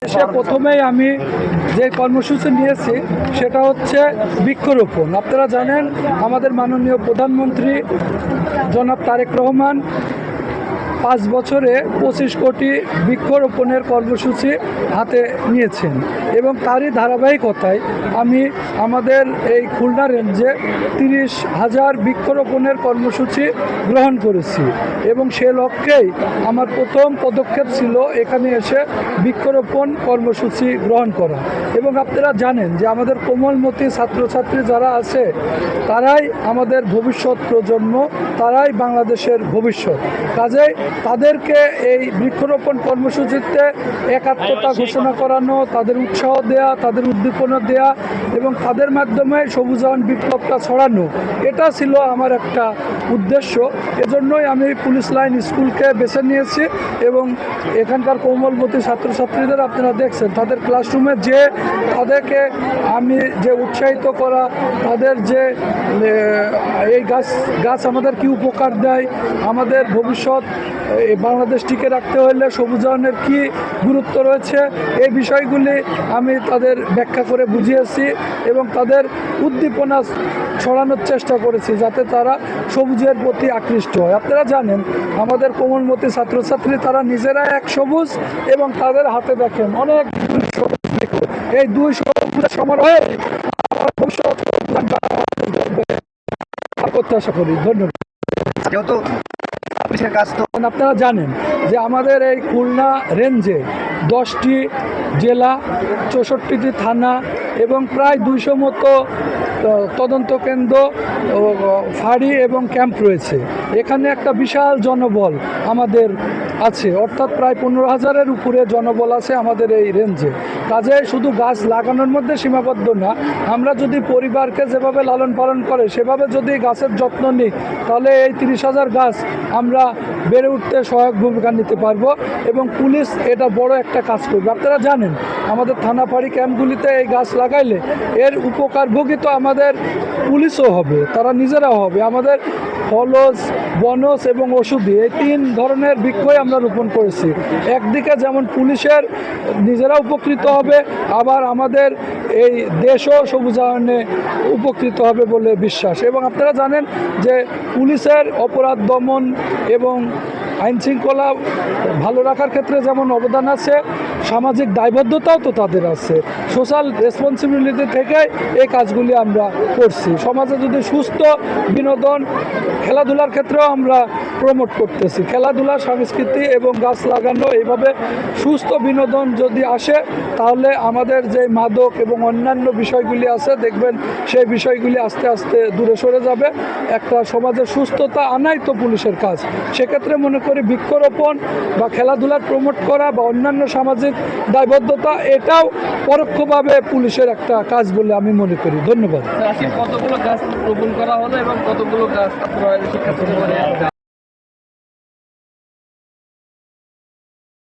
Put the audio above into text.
এসে প্রথমেই আমি যে কর্মসূচি নিয়েছি সেটা হচ্ছে বৃক্ষরোপণ। আপনারা জানেন আমাদের মাননীয় প্রধানমন্ত্রী জনাব তারেক রহমান 5 বছরে 25 কোটি বৃক্ষরোপণের কর্মসূচি হাতে নিয়েছেন এবং তারই ধারাবাহিকতায় আমি আমাদের এই খুলনা রেঞ্জে 30,000 বৃক্ষরোপণের কর্মসূচি গ্রহণ করেছি এবং সে লক্ষ্যেই আমার প্রথম পদক্ষেপ ছিল এখানে এসে বৃক্ষরোপণ কর্মসূচি গ্রহণ করা। এবং আপনারা জানেন যে আমাদের কোমলমতি ছাত্রছাত্রী যারা আছে তারাই আমাদের ভবিষ্যৎ প্রজন্ম, তারাই বাংলাদেশের ভবিষ্যৎ। কাজেই তাদেরকে এই বৃক্ষরোপণ কর্মসূচিতে একাত্মতা ঘোষণা করানো, তাদের উৎসাহ দেয়া, তাদের উদ্দীপনা দেয়া এবং তাদের মাধ্যমে সবুজায়ন বিপ্লবটা ছড়ানো, এটা ছিল আমার একটা উদ্দেশ্য। এজন্যই আমি পুলিশ লাইন স্কুলকে বেছে নিয়েছি এবং এখানকার কোমলমতি ছাত্রছাত্রীদের আপনারা দেখছেন তাদের ক্লাসরুমে যে তাদেরকে আমি যে উৎসাহিত করা, তাদের যে এই গাছ আমাদের কি উপকার দেয়, আমাদের ভবিষ্যৎ বাংলাদেশ টিকে রাখতে হলে সবুজায়নের কি গুরুত্ব রয়েছে, এই বিষয়গুলি আমি তাদের ব্যাখ্যা করে বুঝিয়েছি এবং তাদের উদ্দীপনা ছড়ানোর চেষ্টা করেছি যাতে তারা সবুজের প্রতি আকৃষ্ট হয়। আপনারা জানেন আমাদের কোমলমতি ছাত্রছাত্রী তারা নিজেরা এক সবুজ এবং তাদের হাতে দেখেন অনেক এই দুই সবুজের সমারোহে ভবিষ্যৎ প্রত্যাশা করি। ধন্যবাদ। আপনারা জানেন যে আমাদের এই খুলনা রেঞ্জে 10টি জেলা, 64টি থানা এবং প্রায় 200 মতো তদন্ত কেন্দ্র, ফাঁড়ি এবং ক্যাম্প রয়েছে। এখানে একটা বিশাল জনবল আমাদের আছে, অর্থাৎ প্রায় 15,000-এর উপরে জনবল আছে আমাদের এই রেঞ্জে। কাজে শুধু গাছ লাগানোর মধ্যে সীমাবদ্ধ না, আমরা যদি পরিবারকে যেভাবে লালন পালন করে সেভাবে যদি গাছের যত্ন নিই তাহলে এই 30,000 গাছ আমরা বেড়ে উঠতে সহায়ক ভূমিকা নিতে পারবো এবং পুলিশ এটা বড় একটা কাজ করবে। আপনারা জানেন আমাদের থানা ফাঁড়ি ক্যাম্পগুলিতে এই গাছ লাগাইলে এর উপকারভোগী তো আমাদের পুলিশও হবে, তারা নিজেরাও হবে। আমাদের ফলজ, বনজ এবং ওষুধি এই 3 ধরনের বৃক্ষই আমরা রোপণ করেছি। একদিকে যেমন পুলিশের নিজেরা উপকৃত হবে, আবার আমাদের এই দেশও সবুজায়নে উপকৃত হবে বলে বিশ্বাস। এবং আপনারা জানেন যে পুলিশের অপরাধ দমন এবং আইনশৃঙ্খলা ভালো রাখার ক্ষেত্রে যেমন অবদান আছে, সামাজিক দায়বদ্ধতাও তো তাদের আছে। সোশ্যাল রেসপন্সিবিলিটি থেকে এই কাজগুলি আমরা করছি। সমাজে যদি সুস্থ বিনোদন, খেলাধুলার ক্ষেত্রেও আমরা প্রমোট করতেছি। খেলাধুলা, সংস্কৃতি এবং গাছ লাগানো, এইভাবে সুস্থ বিনোদন যদি আসে তাহলে আমাদের যে মাদক এবং অন্যান্য বিষয়গুলি আছে দেখবেন সেই বিষয়গুলি আস্তে আস্তে দূরে সরে যাবে। একটা সমাজের সুস্থতা আনাই তো পুলিশের কাজ। সেক্ষেত্রে মনে করি বৃক্ষরোপণ বা খেলাধুলার প্রমোট করা বা অন্যান্য সামাজিক দায়বদ্ধতা এটাও পরোক্ষভাবে পুলিশের একটা কাজ বলে আমি মনে করি। ধন্যবাদ। কতগুলো গাছ রোপণ করা হলো এবং কতগুলো গাছ আপনারা শিক্ষার্থীদের